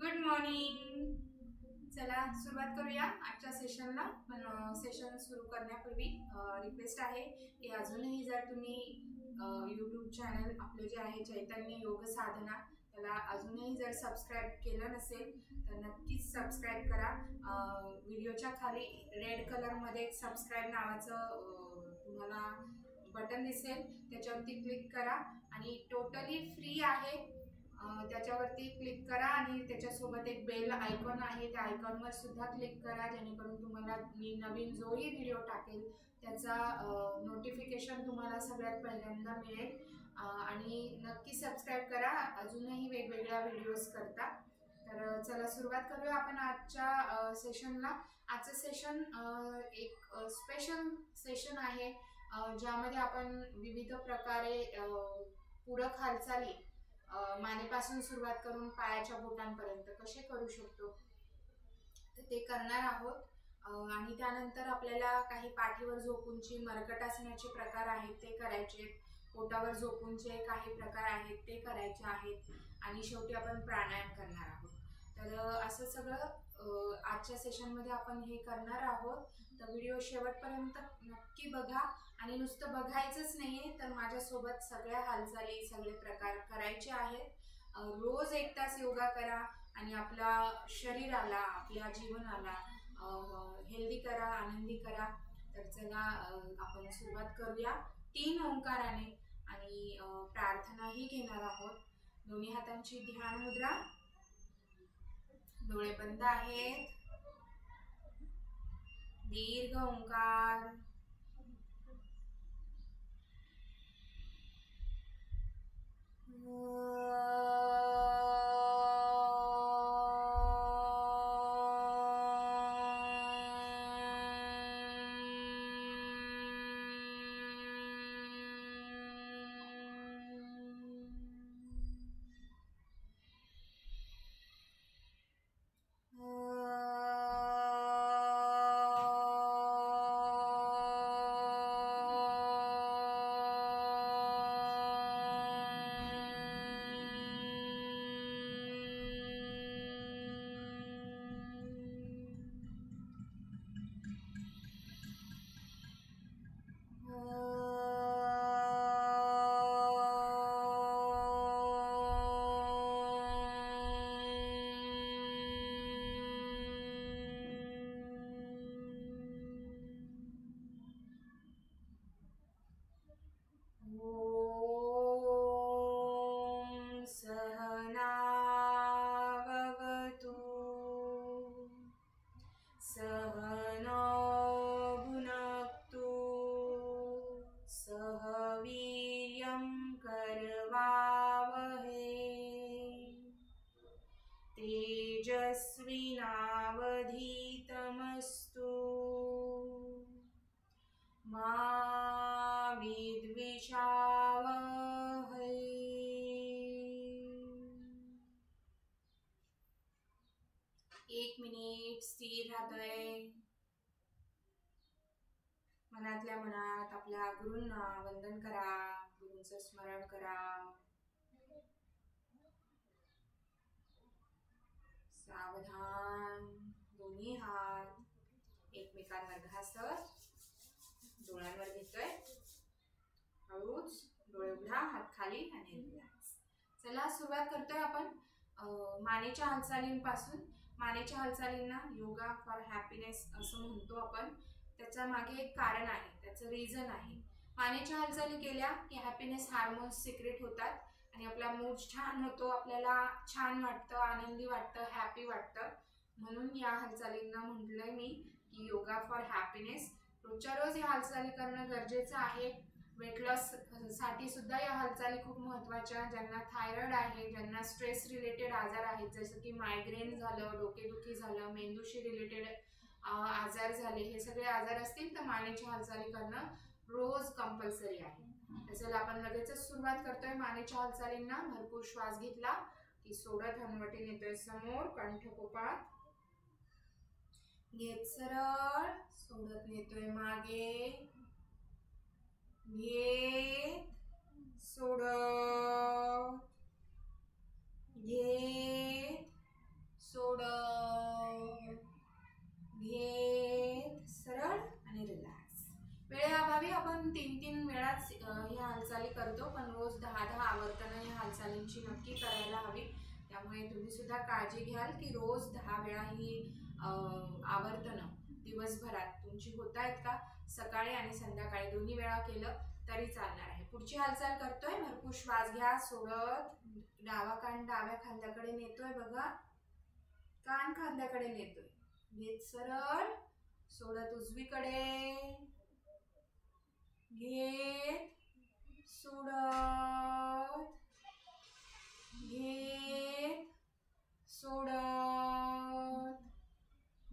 Good morning. चला सुरुवात करूया आजच्या सेशनला। पण सेशन सुरू करण्यापूर्वी रिक्वेस्ट आहे की अजूनही जर तुम्ही यूट्यूब चॅनल आपले जे आहे चैतन्य योग साधना त्याला अजूनही जर सबस्क्राईब केलं नसेल तर नक्कीच सबस्क्राईब करा। व्हिडिओच्या खाली रेड कलरमध्ये सबस्क्राईब नावाचं तुम्हाला बटन दिसेल, त्याच्यावरती क्लिक करा आणि टोटली फ्री आहे। त्याच्यावरती क्लिक करा आणि त्याच्यासोबत एक बेल आयकॉन आहे, त्या आयकॉनवर सुद्धा क्लिक करा, जेणेकरून तुम्हाला मी नवीन जोही व्हिडिओ टाकेल त्याचा नोटिफिकेशन तुम्हाला सगळ्यात पहिल्यांदा मिळेल। आणि नक्की सबस्क्राईब करा अजूनही वेगवेगळ्या व्हिडिओज करता। तर चला सुरुवात करूया आपण आजच्या सेशनला। आजचं सेशन एक स्पेशल सेशन आहे, ज्यामध्ये आपण विविध प्रकारे पूरक हालचाली मानेपासून सुरुवात करून पायाच्या बोटांपर्यंत कसे करू शकतो ते करणार आहोत। आणि त्यानंतर आपल्याला काही पाठीवर झोपूनची मरकटासनाचे प्रकार आहेत ते करायचे, पोटावर झोपूनचे काही प्रकार आहेत ते करायचे आहेत आणि शेवटी आपण प्राणायाम करणार आहोत। तर असं सगळं आजच्या सेशनमध्ये आपण हे करणार आहोत। तर व्हिडिओ शेवटपर्यंत नक्की बघा आणि नुसतं बघायचंच नाहीये, तर माझ्यासोबत सगळ्या हालचाली सगळे प्रकार करायचे आहेत। रोज 1 तास योगा करा आणि आपल्या शरीराला आपल्या जीवनाला हेल्दी करा, आनंदी करा। तर चला आपण सुरुवात करूया 3 ओंकाराने आणि प्रार्थनाही घेणार आहोत। दोन्ही हातांची ध्यान मुद्रा, डोळे बंद आहेत, दीर्घ ओंकार, सहनावतु सहनो भुनक्तु सह वीर्यं करवावहै तेजस्विनावधीतमस्तु मा विद्विषावहै। 1 मिनिट स्थिर राहतोय। मनातल्या मनात आपल्या गुरूंना वंदन करा, गुरूंचं स्मरण करा। सावधान, दोन्ही हात एकमेकांवर घासत डोळ्यांवर घेतोय। हळूच डोळे उघडा, हात खाली आणि रिलॅक्स। चला सुरुवात करतोय आपण मानेच्या हालचालींपासून। मानेच्या हालचालींना योगा फॉर हॅपीनेस असं म्हणतो आपण। त्याच्या मागे एक कारण आहे, त्याचं रिझन आहे। मानेच्या हालचाली केल्या की हॅपीनेस हार्मोन्स सिक्रेट होतात आणि आपला मूड छान होतो, आपल्याला छान वाटतं, आनंदी वाटतं, हॅपी वाटतं। म्हणून या हालचालींना म्हटलंय मी की योगा फॉर हॅपीनेस। रोजच्या रोज या हालचाली करणं गरजेचं आहे। वेट लॉस साठी सुद्धा या हालचाली खूप महत्त्वाच्या। ज्यांना थायरॉइड आहे, ज्यांना स्ट्रेस रिलेटेड आजार आहेत, जसं की मायग्रेन झालं, डोकेदुखी झालं, मेंदूशी रिलेटेड आजार झाले, हे सगळे आजार असतील तर मानेच्या हालचाली करणं रोज कंपल्सरी आहे। तर आपण लगेचच सुरुवात करतोय मानेच्या हालचालींना। भरपूर श्वास घेतला की सोडत हनवटी नेतोय समोर, कंठकोपात घेत सरळ, सोडत नेतोय मागे, घेत सोडत, घेत नक्की करायला हवी. त्यामुळे तुम्ही सुद्धा काळजी घ्याल की रोज 10 वेळा ही आवर्तनं दिवसभरात तुमची होत आहेत का? सकाळी आणि संध्याकाळी दोन्ही वेळा केलं तरी चालणार आहे. पुढची हालचाल करतोय. भरपूर श्वास घ्या. सोडत डावा कान डाव्या खांद्याकडे नेतोय बघा. कान खांद्याकडे नेतोय. घेत सरळ. सोडत उजवीकडे. घेत सोडत. घेत सोडत.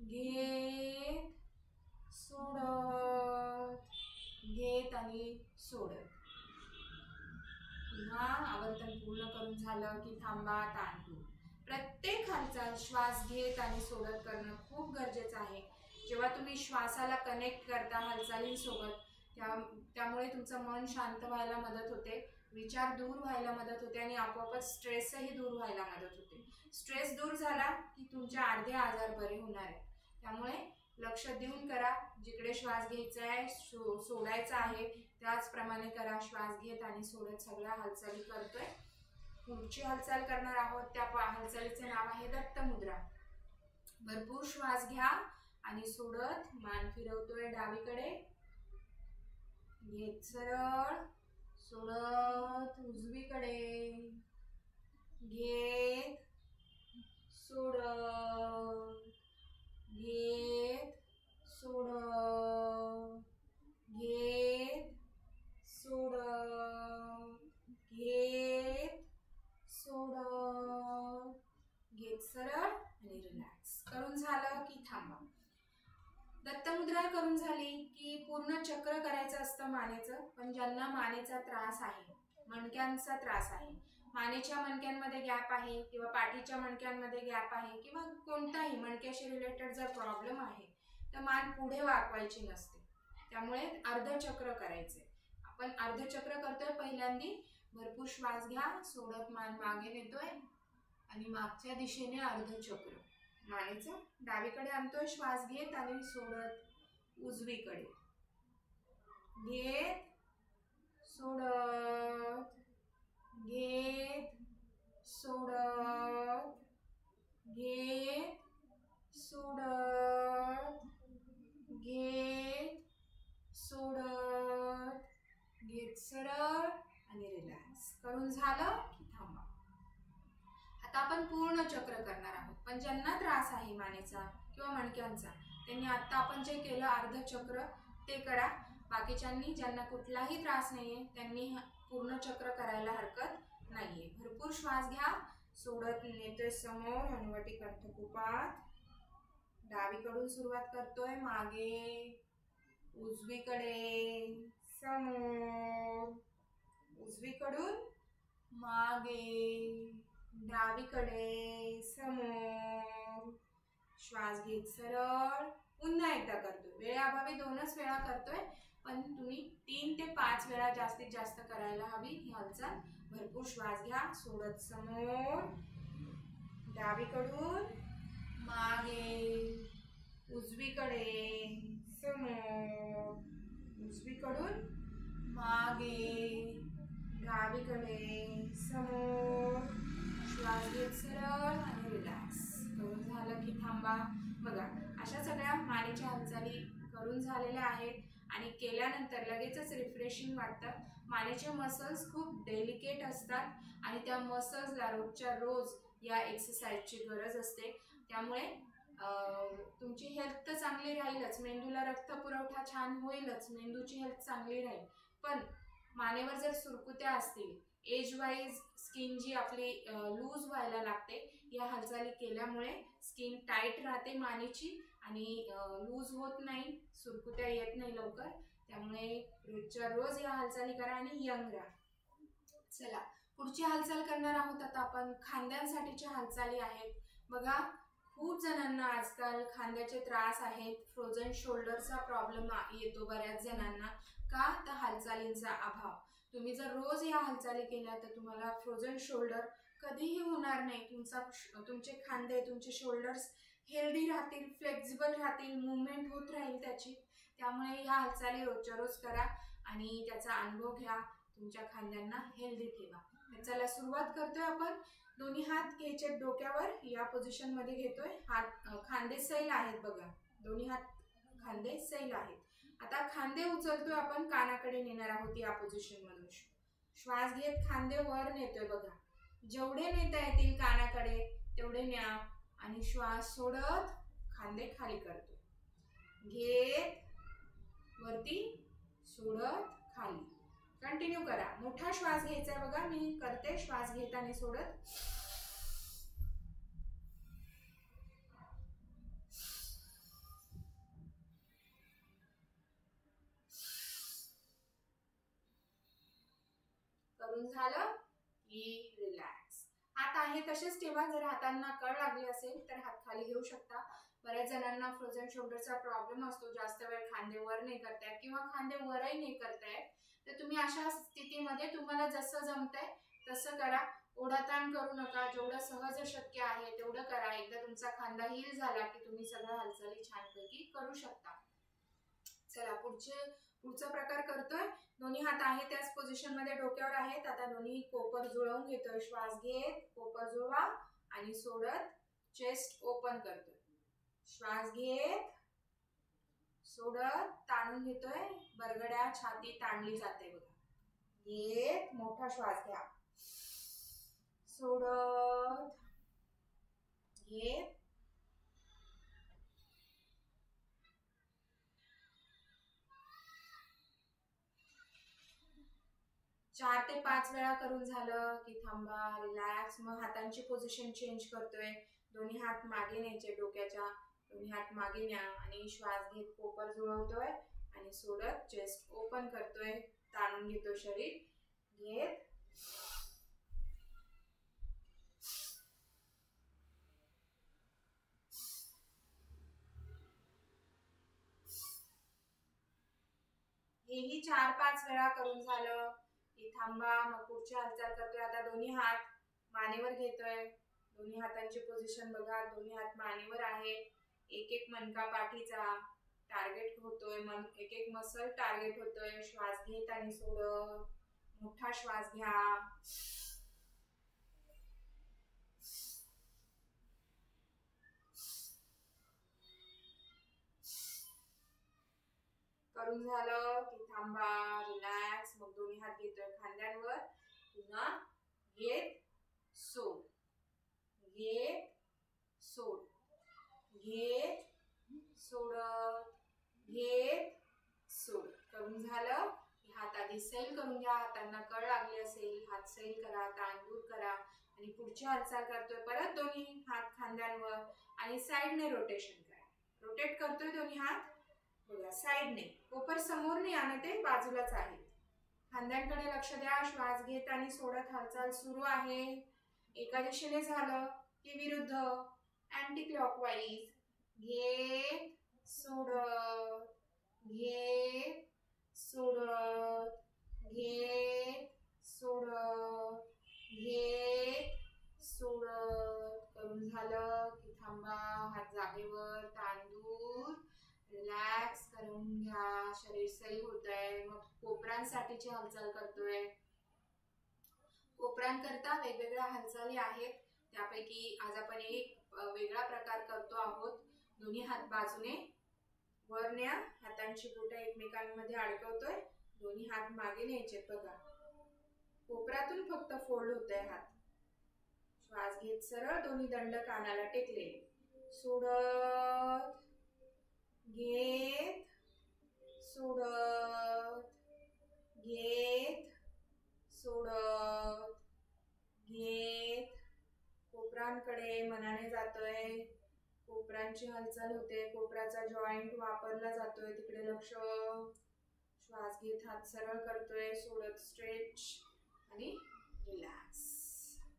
घेत सोडत. घेत आणि सोडत. पुन्हा आवर्तन पूर्ण करून झालं की थांबा. ताण. प्रत्येक हालचाल श्वास घेत आणि सोडत करणं खूप गरजेचं आहे. जेव्हा तुम्ही श्वासाला कनेक्ट करता हालचालींसोबत त्यामुळे तुमचं मन शांत व्हायला मदत होते, विचार दूर व्हायला मदत होते आणि आपोआपच स्ट्रेसही दूर व्हायला मदत होते. स्ट्रेस दूर झाला की तुमचे अर्धे आजार बरे होणार आहेत. त्यामुळे लक्ष देऊन करा. जिकडे श्वास घ्यायचा आहे सोडायचा आहे त्याचप्रमाणे करा. श्वास घेत आणि सोडत सगळ्या हालचाली करतोय. पुढची हालचाल करणार आहोत. त्या हालचालीचे नाव आहे दत्त मुद्रा. भरपूर श्वास घ्या आणि सोडत मान फिरवतोय डावीकडे. घेत सरळ. सोडत उजवीकडे. घेत सोडत. घेत सोडत. घेत सोडत. घेत सोडत. घेत सरळ आणि रिलॅक्स. करून झालं की थांबा. दत्तमुद्रा करून झाली की पूर्ण चक्र करायचं असतं मानेचं. पण ज्यांना मानेचा त्रास आहे, मणक्यांचा त्रास आहे, मानेच्या मणक्यांमध्ये गॅप आहे किंवा पाठीच्या मणक्यांमध्ये गॅप आहे किंवा कोणताही मणक्याशी रिलेटेड जर प्रॉब्लेम आहे तर मान पुढे वाकवायची नसते. त्यामुळे अर्धचक्र करायचे. आपण अर्धचक्र करतोय. पहिल्यांदा भरपूर श्वास घ्या. सोडत मान मागे नेतोय आणि मागच्या दिशेने अर्धचक्र मानेचं डावीकडे आणतोय. श्वास घेत आणि सोडत उजवीकडे. घेत सोडत. घेत सोडत. घेत सोडत. घेत सोडत. घेत सरळ आणि रिलॅक्स. करून झालं की थांबा. आता आपण पूर्ण चक्र करणार आहोत. पण ज्यांना त्रास आहे मानेचा किंवा मणक्यांचा त्यांनी आता आपण जे केलं अर्धचक्र ते करा. बाकीच्यांनी ज्यांना कुठलाही त्रास नाहीये त्यांनी पूर्ण चक्र करायला हरकत नाहीये. भरपूर श्वास घ्या. सोडत नेतोय समोर. हनुवटी कंठकुपात. डावीकडून सुरुवात करतोय. मागे उजवीकडे समोर. उजवीकडून मागे डावीकडे समोर. श्वास घेत सरळ. पुन्हा एकदा करतोय. वेळेअभावी 2च वेळा करतोय पण तुम्ही 3 ते 5 वेळा जास्तीत जास्त करायला हवी ही हालचाल. भरपूर श्वास घ्या. सोडत समोर. डावीकडून मागे उजवीकडे समोर. उजवीकडून मागे डावीकडे समोर. श्वास घेत सरळ आणि रिलॅक्स. करून झालं की थांबा. बघा अशा सगळ्या मानेच्या हालचाली करून झालेल्या आहेत आणि केल्यानंतर लगेचच रिफ्रेशिंग वाटतं. मानेचे मसल्स खूप डेलिकेट असतात आणि त्या मसल्सला रोजच्या रोज या एक्सरसाइजची गरज असते. त्यामुळे तुमची हेल्थ तर चांगली राहीलच, मेंदूला रक्तपुरवठा छान होईलच, मेंदूची हेल्थ चांगली राहील. पण मानेवर जर सुरकुत्या असतील, एज वाईज स्किन जी आपली लूज व्हायला लागते, या हालचाली केल्यामुळे स्किन टाईट राहते मानेची आणि लूज होत नाही, सुरकुत्या येत नाही लवकर. त्यामुळे रोजच्या रोज या हालचाली करा आणि यंग राहा. चला पुढची हालचाल करणार आहोत आता आपण. खांद्यांसाठीच्या हालचाली आहेत. बघा खूप जणांना आजकाल खांद्याचे त्रास आहेत. फ्रोझन शोल्डरचा प्रॉब्लेम येतो बऱ्याच जणांना. का? तर हालचालींचा अभाव. तुम्ही जर रोज या हालचाली केल्या तर तुम्हाला फ्रोझन शोल्डर कधीही होणार नाही. तुमचे खांदे, तुमचे शोल्डर्स हेल्दी राहतील, फ्लेक्झिबल राहतील, मुवमेंट होत राहील त्याची. त्यामुळे ह्या हालचाली रोजच्या रोज करा आणि त्याचा अनुभव घ्या. तुमच्या खांद्यांना हेल्दी ठेवा. चला सुरुवात करतोय आपण. दोन्ही हात घ्यायचे डोक्यावर, या पोझिशन मध्ये घेतोय. हात खांदे सैल आहेत बघा, दोन्ही हात खांदे सैल आहेत. आता खांदे उचलतोय आपण, कानाकडे नेणार आहोत या पोझिशन मधून. श्वास घेत खांदे वर नेतोय बघा, जेवढे नेता येतील कानाकडे तेवढे न्या आणि श्वास सोडत खांदे खाली करतो. घेत वरती, सोडत खाली. कंटिन्यू करा. मोठा श्वास घ्यायचा आहे बघा, मी करते. श्वास घेत आणि सोडत. करून झालं की रिलॅक्स. हात आहे तसेच ठेवा. जर हातांना कळ लागली असेल तर हात खाली घेऊ शकता. बऱ्याच जणांना फ्रोझन शोल्डरचा प्रॉब्लेम असतो, जास्त वेळ खांदे वर नाही करतायत किंवा खांदे वरही नाही करतायत. तर तुम्ही अशा स्थितीमध्ये तुम्हाला जसं जमतंय तसं करा. ओढाताण करू नका, जेवढं सहज शक्य आहे तेवढं करा. एकदा तुमचा खांदा हील झाला की तुम्ही सगळ्या हालचाली छानपैकी करू शकता. चला पुढचा प्रकार करतोय. दोन्ही हात आहे त्याच पोझिशन मध्ये डोक्यावर आहेत. आता दोन्ही कोपर जुळवून घेतोय. श्वास घेत कोपर जुळवा आणि सोडत चेस्ट ओपन करतोय. श्वास घेत सोडत ताणून घेतोय. बरगड्या छाती ताणली जाते बघा. घेत मोठा श्वास घ्या, सोडत घेत. 4 ते 5 वेळा करून झालं की थांबा, रिलॅक्स. मग हातांची पोझिशन चेंज करतोय. दोन्ही हात मागे न्यायचे डोक्याच्या, दोन्ही हात मागे न्या आणि श्वास घेत कोपर जुळवतोय आणि सोडत चेस्ट ओपन करतोय. ताणून घेतो शरीर. घेत हेही 4-5 वेळा करून झालं की थांबा. मग पुढची हालचाल करतोय. आता दोन्ही हात मानेवर घेतोय. दोन्ही हातांची पोझिशन बघा, दोन्ही हात मानेवर आहे. एक एक मणका पाठीचा टार्गेट होतोय, एक एक मसल टार्गेट होतोय. श्वास घेत आणि सोडत. मोठा श्वास घ्या, करून झालं की थांबा, रिलॅक्स. मग दोन्ही हात घेतोय खांद्यांवर. पुन्हा घेत सोड, घेत सोड, घेत सोडत, घेत सोड. करून झालं की हात आधी सैल करून घ्या. हातांना कळ लागली असेल हात सैल करा, ताण दूर करा आणि पुढची हालचाल करतोय. परत दोन्ही हात खांद्यांवर आणि साइडने रोटेशन करा. रोटेट करतोय दोन्ही हात बघा साइडने. कोपर समोर नाही आणत आहे, बाजूलाच आहे. खांद्यांकडे लक्ष द्या. श्वास घेत आणि सोडत हालचाल सुरू आहे. एका दिशेने झालं की विरुद्ध, अँटी क्लॉकवाईज. घेत सोडत, घेत सोडत, घेत सोडत, घेत सोडत. करून झालं की थांबा. हात जागेवर, ताण दूर. रिलॅक्स करून घ्या. शरीर सैल होतंय. मग कोपरांसाठीची हालचाल करतोय. कोपरांकरता वेगवेगळ्या हालचाली आहेत. त्यापैकी आज आपण एक वेगळा प्रकार करतो आहोत. दोन्ही हात बाजूने वर न्या. हातांची बोटं एकमेकांमध्ये अडकवतोय. दोन्ही हात मागे न्यायचे बघा. कोपरातून फक्त फोल्ड होतोय हात. श्वास घेत सरळ दोन्ही दंड कानाला टेकले. सोडत घेत, सोडत घेत, सोडत घेत. कोपरांकडे मनाने जातोय. कोपरांची हालचाल होते. कोपराचा जॉइंट वापरला जातोय, तिकडे लक्ष. श्वास घेत हात सरळ करतोय, सोडत स्ट्रेच आणि रिलॅक्स.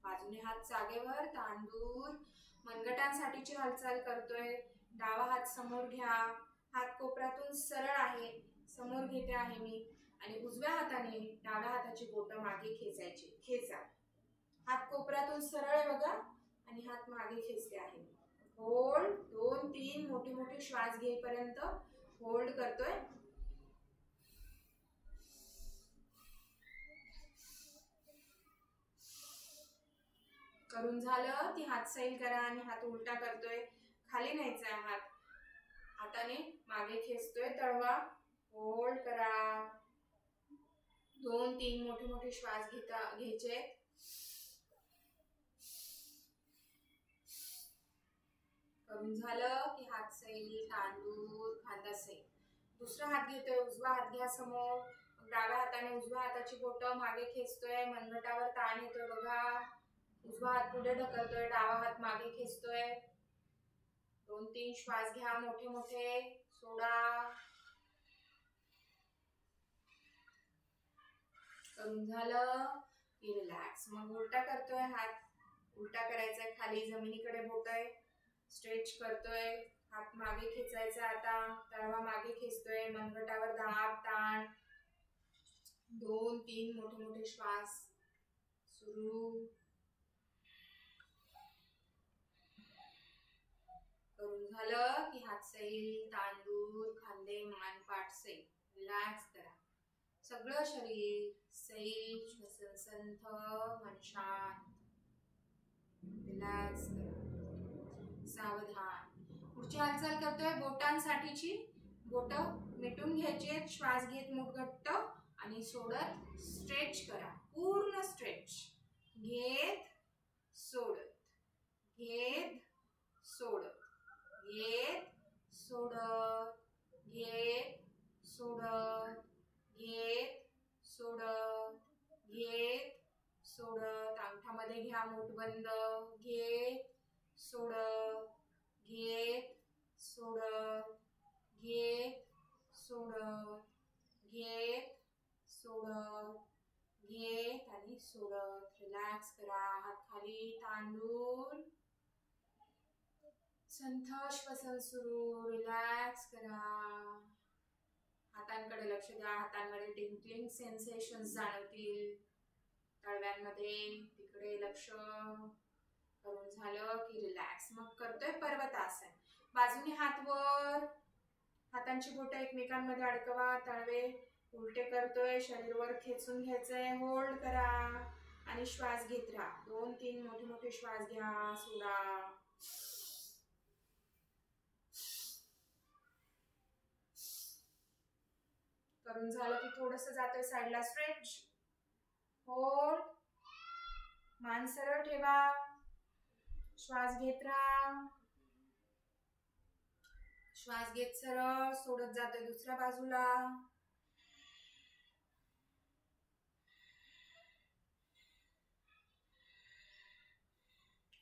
बाजूने हात जागेवर, ताण दूर. मनगटांसाठीची हालचाल करतोय. डावा हात समोर घ्या. हात कोपरातून सरळ आहे, समोर घेते आहे मी आणि उजव्या हाताने डाव्या हाताची बोटं मागे खेचायची. खेचा. हात कोपरातून सरळ आहे बघा आणि हात मागे खेचते आहे. होल्ड. 2-3 मोठे मोठे श्वास घेईपर्यंत होल्ड करतोय. करून झालं की हात सैल करा आणि हात उलटा करतोय, खाली न्यायचा हात, हाताने मागे खेचतोय तळवा, होल्ड करा. 2-3 मोठे मोठे श्वास घ्यायचे. करून झालं की हात सैल, तांदूळ, खांदा सैल. दुसरा हात घेतोय, उजवा हात घ्या समोर, डाव्या हाताने उजव्या हाताची बोटं मागे खेचतोय, मनगटावर ताण येतोय बघा. उजवा हात पुढे ढकलतोय, डावा हात मागे खेचतोय. 2-3 श्वास घ्या मोठे मोठे, सोडा. करून झालं की रिलॅक्स. मग उलटा करतोय हात, उलटा करायचा खाली जमिनीकडे बोट आहे, स्ट्रेच करतोय, हात मागे खेचायचा, आता तळवा मागे खेचतोय, मनगटावर दाब ताण. 2-3 मोठे मोठे श्वास सुरू. करून झालं की हात सैल, तांदूळ, खांदे, मान, पाठ सैल. रिलॅक्स करा सगळं शरीर, सैल, श्वसन संथ, मन शांत. रिलॅक्स करा. सावधान. पुढची हालचाल करतोय, बोटांसाठीची बोट मिटून घ्यायची, श्वास घेत मुठ घट्ट आणि सोडत स्ट्रेच करा, पूर्ण स्ट्रेच. घेत सोडत, घेत सोडत, घेत सोडत, घेत सोडत, घेत सोडत, घेत सोडत. अंगठामध्ये घ्या मुठ बंद, घेत सोडत, घेत सोडत, घेत सोडत, घेत सोडत, घेत आणि सोडत. रिलॅक्स करा. हात खाली, तांदूळ, संथ श्वसन सुरू. रिलॅक्स करा. हातांकडे लक्ष द्या, हातांमध्ये टिंकलिंग सेन्सेशन्स जाणवतील, तळव्यांमध्ये तिकडे लक्ष. करून झालं की रिलॅक्स. मग करतोय पर्वतासन. बाजूने हात वर, हातांची बोटं एकमेकांमध्ये अडकवा, तळवे उलटे करतोय, शरीर वर खेचून घ्यायचंय, होल्ड करा आणि श्वास घेत राहा. 2-3 मोठे मोठे श्वास घ्या, सोडा. करून झालं की थोडंसं जातोय साईडला, स्ट्रेच, होल्ड, मान सरळ ठेवा, श्वास घेत राहा, श्वास घेत सरळ सोडत जातोय दुसऱ्या बाजूला.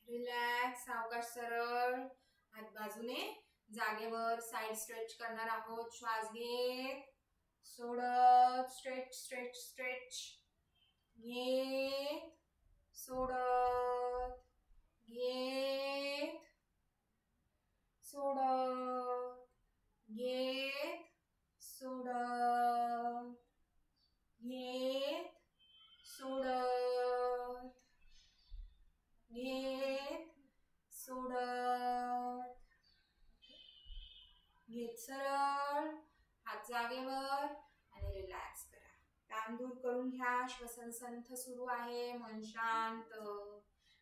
रिलॅक्स. सावकाश सरळ हात बाजूने जागेवर साइड स्ट्रेच करणार आहोत. श्वास घेत सोडत, स्ट्रेच स्ट्रेच स्ट्रेच, घेत सोडत, घेत सोडत, घेत सोडत, घेत सोडत, घेत सोडत, घेत सरळ हात जागेवर आणि रिलॅक्स करा. तांदूळ करून घ्या. श्वसन संथ सुरू आहे, मन शांत,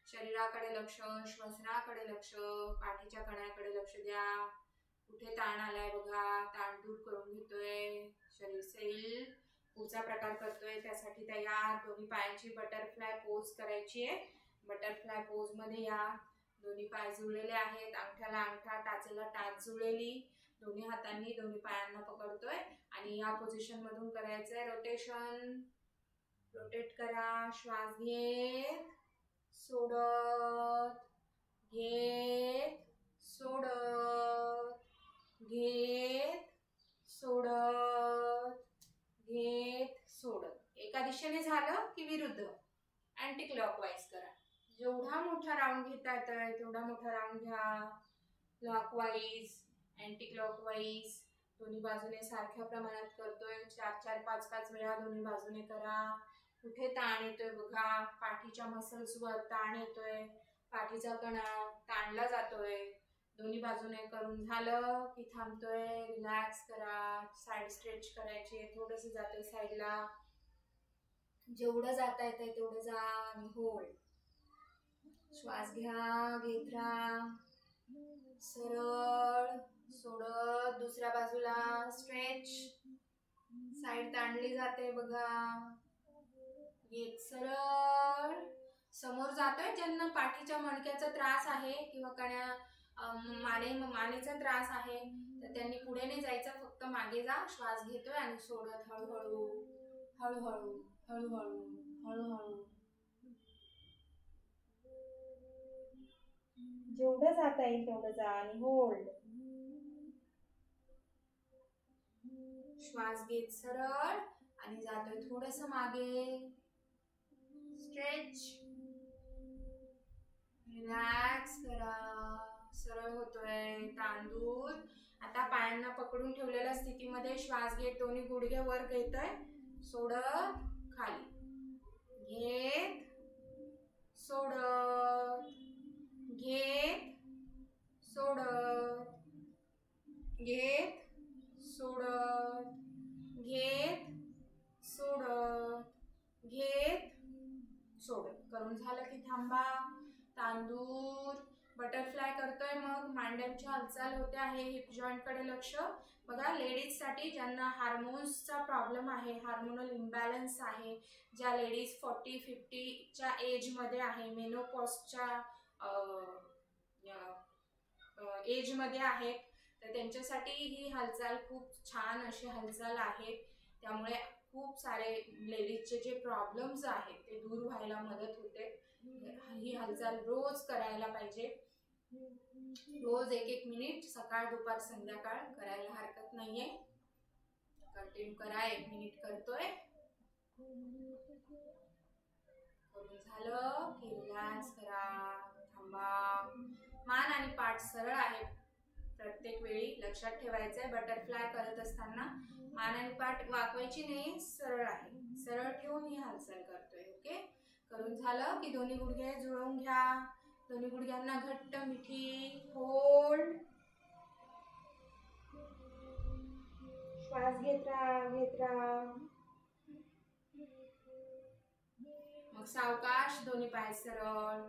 शरीराकडे लक्ष, श्वसनाकडे लक्ष, पाठीच्या कण्याकडे लक्ष द्या. कुठे ताण आलाय बघा, ताण दूर करून घेतोय, शरीर सैल. पुढचा प्रकार करतोय, त्यासाठी तयार. दोन्ही पायांची बटरफ्लाय पोज करायची आहे. बटरफ्लाय पोज मध्ये या. दोन्ही पाय जुळलेले आहेत, अंगठ्याला अंगठा, टाचेला टाच जुळलेली. दोन्ही हातांनी दोन्ही पायांना पकडतोय आणि या पोझिशन मधून करायचंय रोटेशन. रोटेट करा. श्वास घेत सोडत, घेत सोडत, घेत सोडत, घेत सोडत. एका दिशेने झालं की विरुद्ध अँटी क्लॉकवाईज करा. जेवढा मोठा राऊंड घेता येतोय तेवढा मोठा राऊंड घ्या. क्लॉकवाईज, अँटी क्लॉकवाईज, दोन्ही बाजूने सारख्या प्रमाणात करतोय. 4-4, 5-5 वेळा दोन्ही बाजूने करा. कुठे ताण येतोय बघा, पाठीच्या मसल्स वर ताण येतोय, पाठीचा कणा ताणला जातोय. दोन्ही बाजूने करून झालं की थांबतोय, रिलॅक्स करा. साइड स्ट्रेच करायची, थोडंसं जातोय साईडला. जेवढं जाता येतंय तेवढं जा आणि होल्ड. श्वास घ्या, घेत राहा. सरळ सोडत दुसऱ्या बाजूला स्ट्रेच. साईड ताणली जाते बघा. घेत सरळ समोर जातोय. ज्यांना पाठीच्या मणक्याचा त्रास आहे किंवा मानेचा त्रास आहे तर त्यांनी पुढे नाही जायचं, फक्त मागे जा. श्वास घेतोय आणि सोडत हळूहळू हळूहळू हळूहळू हळूहळू. जेवढं जाता येईल तेवढं जा आणि होल्ड. श्वास घेत सरळ आणि जातोय थोडस मागे. स्ट्रेच. रिलॅक्स करा. सरळ होतोय तांदूळ. आता पायांना पकडून ठेवलेल्या स्थितीमध्ये श्वास घेत दोन्ही गुडघे वर घेतोय. सोडत खाली. घेत सोडत. घेत सोडत. घेत सोडत. घेत सोडत. घेत सोडत. करून झालं की थांबा. तांदूळ बटरफ्लाय करतोय. मग मांड्यांची हालचाल होते आहे. हिप जॉईंट कडे लक्ष. बघा, लेडीज साठी ज्यांना हार्मोन्सचा प्रॉब्लेम आहे, हार्मोनल इम्बॅलन्स आहे, ज्या लेडीज 40-50 च्या एज मध्ये आहे, मेनोपॉजच्या एज मध्ये आहेत, तर त्यांच्यासाठी ही हालचाल खूप छान अशी हालचाल आहे. त्यामुळे खूप सारे लेडीजचे जे प्रॉब्लेम्स आहेत ते दूर व्हायला मदत होते. ही हालचाल रोज करायला पाहिजे. रोज 1-1 मिनिट सकाळ दुपार संध्याकाळ करायला हरकत नाहीये. कंटिन्यू करा. 1 मिनिट करतोय. करून झालं की रिलॅक्स करा. थांबा. मान आणि पाठ सरळ आहे. प्रत्येक वेळी लक्षात ठेवायचं आहे, बटरफ्लाय करत असताना मान आणि पाठ वाकवायची नाही, सरळ आहे. सरळ ठेवून ही हालचाल करतोय. ओके. करून झालं की दोन्ही गुडघे जुळवून घ्या. दोन्ही गुडघ्यांना घट्ट मिठी. होल्ड. श्वास घेत राहा, घेत राहा. मग सावकाश दोन्ही पाय सरळ.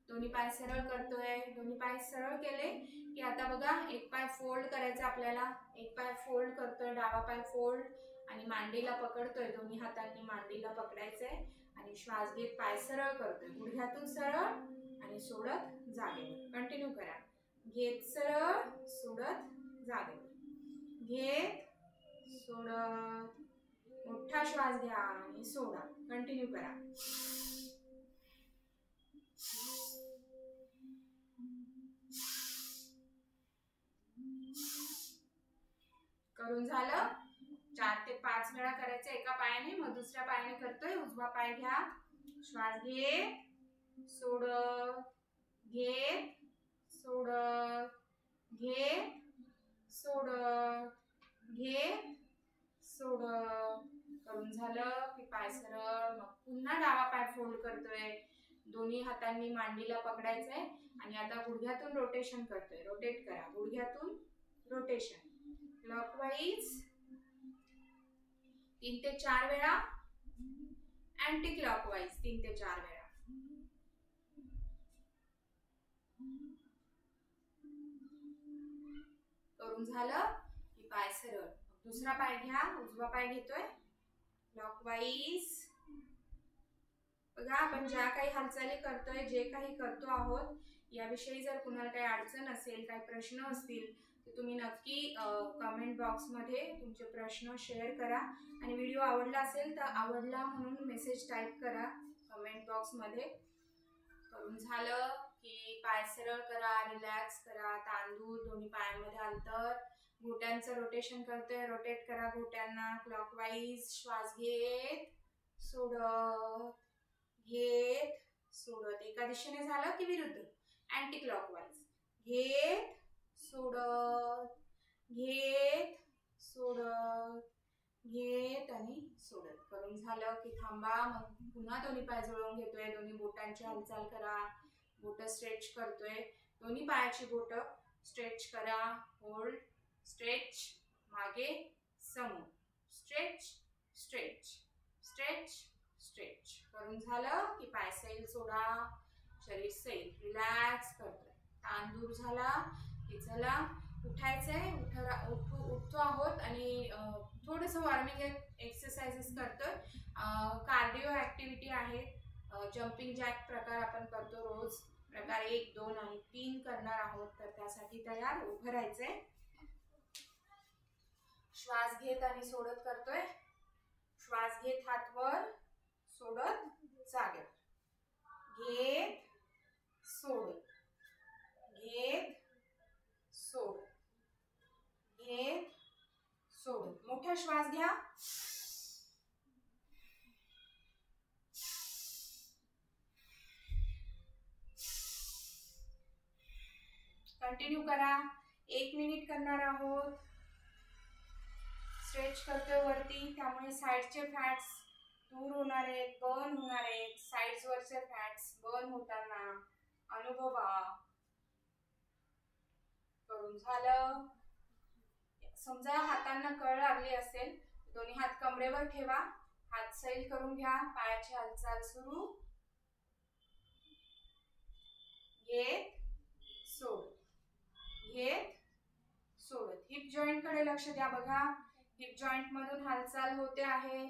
दोन्ही पाय सरळ करतोय. दोन्ही पाय सरळ केले की आता बघा, एक पाय फोल्ड करायचा आपल्याला. एक पाय फोल्ड करतोय, डावा पाय फोल्ड आणि मांडीला पकडतोय. दोन्ही हातांनी मांडीला पकडायचंय आणि श्वास घेत पाय सरळ करतोय. गुडघ्यातून सरळ आणि सोडत जागेवर. कंटिन्यू करा. घेत सरळ, सोडत जागेवर. घेत सोडत. मोठा श्वास घ्या आणि सोडा. कंटिन्यू करा. करून झालं. 4 ते 5 वेळा करायचं एका पायाने. मग दुसऱ्या पायाने करतोय. उजवा पाय घ्या. श्वास घेत सोडत. घेत सोडत. घेत सोडत. घेत सोडत. करून झालं की पाय सरळ. मग पुन्हा डावा पाय फोल्ड करतोय. दोन्ही हातांनी मांडीला पकडायचंय आणि आता गुडघ्यातून रोटेशन करतोय. रोटेट करा. गुडघ्यातून रोटेशन क्लॉकवाईज 3 ते 4 वेळा. अँटी क्लॉकवाईज 3 ते 4 वेळा. करून झालं की पाय सरळ. दुसरा पाय घ्या. उजवा पाय घेतोय. क्लॉकवाईज. बघा, आपण ज्या काही हालचाली करतोय, जे काही करतो आहोत, याविषयी जर कुणाला काही अडचण असेल, काही प्रश्न असतील तर तुम्ही नक्की कमेंट बॉक्समध्ये तुमचे प्रश्न शेअर करा. आणि व्हिडिओ आवडला असेल तर आवडला म्हणून मेसेज टाईप करा कमेंट बॉक्समध्ये. करून झालं की पाय सरळ करा. रिलॅक्स करा. तांदूळ दोन्ही पायांमध्ये अंतर. घोट्यांचं रोटेशन करतोय. रोटेट करा घोट्यांना क्लॉकवाईज. श्वास घेत सोडत. घेत सोडत. एका दिशेने झालं की विरुद्ध. Anti clockwise. घेत सोडत. घेत सोडत. घेत आणि सोडत. करून झालं की थांबा. मग पुन्हा दोन्ही पाय जुळवून घेतोय. दोन्ही बोटांची हालचाल करा. बोट स्ट्रेच करतोय. दोन्ही पायाची बोट स्ट्रेच करा. होल्ड. स्ट्रेच. मागे समोर. Stretch stretch stretch stretch. करून झालं की पाय सैल सोडा. शरीर सैल, रिलॅक्स करतोय, ताण दूर झाला की चला उठायचंय, उठतो आहोत आणि थोडंसं वॉर्मिंग एक्सरसाइजेस करतोय. कार्डिओ ऍक्टिव्हिटी आहे, जम्पिंग जॅक प्रकार आपण करतो रोज, प्रकार 1, 2 आणि 3 करणार आहोत. तर त्यासाठी तयार, उभं राहायचंय. श्वास घेत आणि सोडत करतोय. श्वास घेत हात वर, सोडत जागेवर, घेत सोडत, घेत सोडत, घेत सोडत. मोठा श्वास घ्या. कंटिन्यू करा. 1 मिनिट करणार आहोत. स्ट्रेच करतोय वरती, त्यामुळे साईडचे फॅट्स दूर होणार आहेत, बर्न होणार आहेत. साईड्स वरचे फॅट्स बर्न होताना अनुभवा. करून झालं. समजा हातांना कळ लागली असेल, दोन्ही हात कमरेवर ठेवा, हात सैल करून घ्या. पायाची हालचाल सुरू. घेत सोडत, घेत सोडत. हिप जॉइंट कडे लक्ष द्या. बघा, हिप जॉइंट मधून हालचाल होते आहे.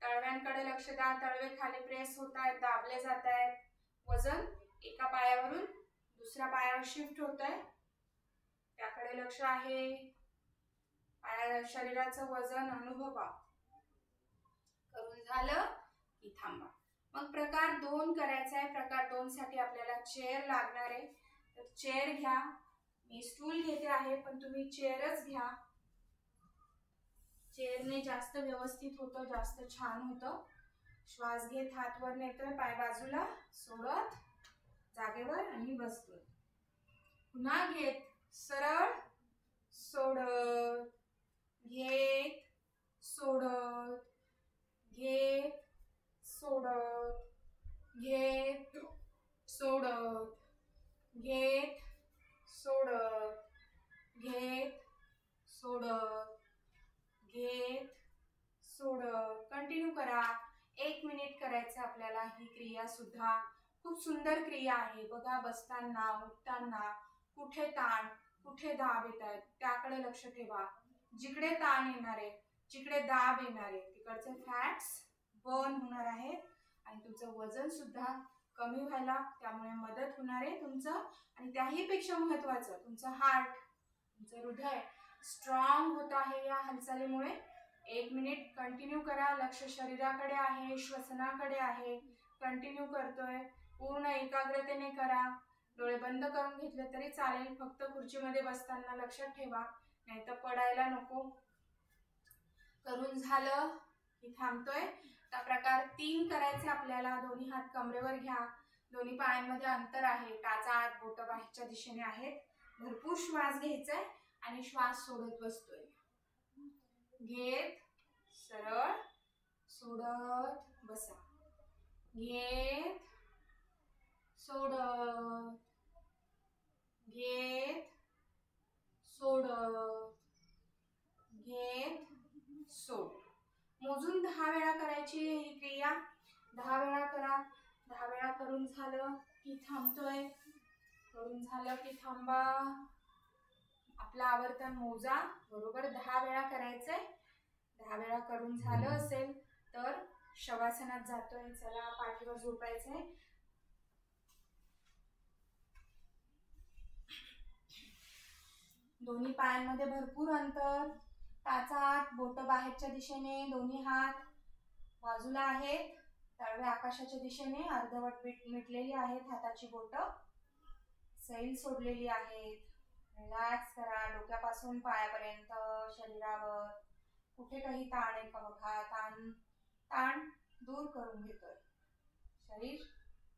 तळव्यांकडे लक्ष द्या. तळवे खाली प्रेस होत आहेत, दाबले जात आहेत. वजन एका पायावरून दुसऱ्या पायावर शिफ्ट होत आहे, त्याकडे लक्ष आहे. शरीराचं वजन अनुभवा. करून झालं की थांबा. मग प्रकार 2 करायचा आहे. प्रकार 2 साठी आपल्याला चेअर लागणार आहे. तर चेअर घ्या. मी स्टूल घेते आहे, पण तुम्ही चेअरच घ्या. चेअरने जास्त व्यवस्थित होतं, जास्त छान होतं. श्वास घेत हात वर नेतोय, पाय बाजूला, सोडत जागेवर आणि बसतोय. पुन्हा घेत सरळ, सोडत, घेत सोडत, घेत सोडत, घेत सोडत, घेत सोडत, घेत सोडत, घेत सोडत. कंटिन्यू करा. 1 मिनिट करायचं आपल्याला. ही क्रिया सुद्धा खूप सुंदर क्रिया आहे. बघा, बसताना, उठताना कुठे ताण, कुठे दाब येत आहेत, त्याकडे लक्ष ठेवा. जिकडे ताण येणार आहे, जिकडे दाब येणार आहे, तिकडचे फॅट्स बर्न होणार आहेत आणि तुमचं वजन सुद्धा कमी व्हायला त्यामुळे मदत होणार आहे तुमचं. आणि त्याही पेक्षा महत्त्वाचं, तुमचं हार्ट, तुमचं हृदय स्ट्रॉंग होत आहे या हालचालीमुळे. 1 मिनिट कंटिन्यू करा. लक्ष शरीराकडे आहे, श्वसनाकडे आहे. कंटिन्यू करतोय. पूर्ण एकाग्रतेने करा. डोळे बंद करून घेतले तरी चालेल, फक्त खुर्चीमध्ये बसताना लक्षात ठेवा, नाहीतर पडायला नको. करून झालं की थांबतोय. आता प्रकार 3 करायचे आपल्याला. दोन्ही हात कमरेवर घ्या. दोन्ही पायांमध्ये अंतर आहे. टाचा आत, बोट बाहेरच्या दिशेने आहेत. भरपूर श्वास घ्यायचाय आणि श्वास सोडत बसतोय. घेत सरळ, सोडत बसा. घेत सोडत, घेत सोडत, घेत सोड. मोजून 10 वेळा करायची ही क्रिया. 10 वेळा करा. 10 वेळा करून झालं की थांबतोय. करून झालं की थांबा. आपलं आवर्तन मोजा. बरोबर 10 वेळा करायचंय. 10 वेळा करून झालं असेल तर शवासनात जातोय. चला, पाठीवर झोपायचंय. दोन्ही पायांमध्ये भरपूर अंतर. टाचा आत, बोट बाहेरच्या दिशेने. दोन्ही हात बाजूला आहेत. तळवे आकाशाच्या दिशेने. अर्धवट मिटलेली आहेत हाताची बोट. सैल सोडलेली आहेत. रिलॅक्स करा. डोक्यापासून पायापर्यंत शरीरावर कुठे काही ताण आहे का बघा. ताण दूर करून घेतोय. शरीर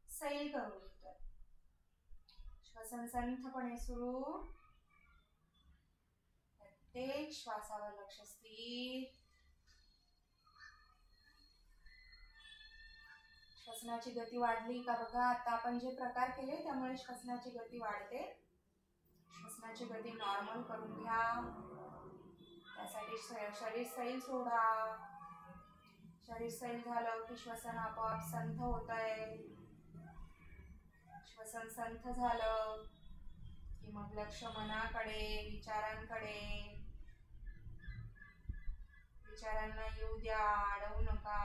सैल करून घेतोय. श्वसन संथपणे सुरू. प्रत्येक श्वासावर लक्ष स्थिर. श्वसनाची गती वाढली का बघा. आता आपण जे प्रकार केले त्यामुळे श्वसनाची गती वाढते. श्वसनाची गती नॉर्मल करून घ्या. त्यासाठी शरीर सैल सोडा. शरीर सैल झालं की श्वसन आपोआप संथ होत आहे. श्वसन संथ झालं की मग लक्ष मनाकडे, विचारांकडे. विचारांना येऊ द्या, अडवू नका.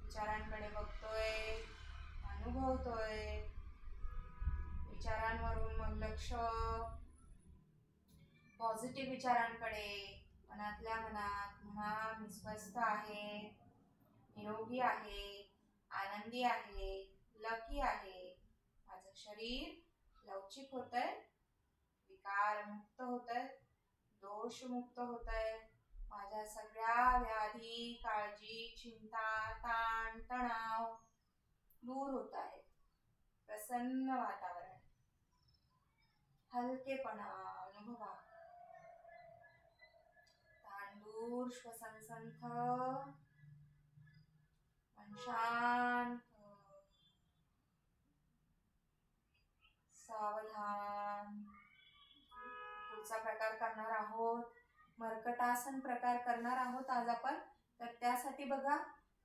विचारांकडे बघतोय, अनुभवतोय. विचारांवरून मग लक्ष पॉझिटिव्ह विचारांकडे. मनातल्या मनात म्हणा, मी स्वस्थ आहे, निरोगी आहे, आनंदी आहे, लकी आहे. माझं शरीर लवचिक होतंय, विकार मुक्त होतंय, दोष मुक्त होतंय. माझ्या सगळ्या व्याधी, काळजी, चिंता, ताण, तणाव दूर होत आहेत. प्रसन्न वातावरण, हलकेपणा अनुभवा. ताण दूर, श्वसन संथ, मन शांत, सावधान. पुढचा प्रकार करणार आहोत, मर्कटासन प्रकार करणार आहोत आज आपण. तर त्यासाठी बघा,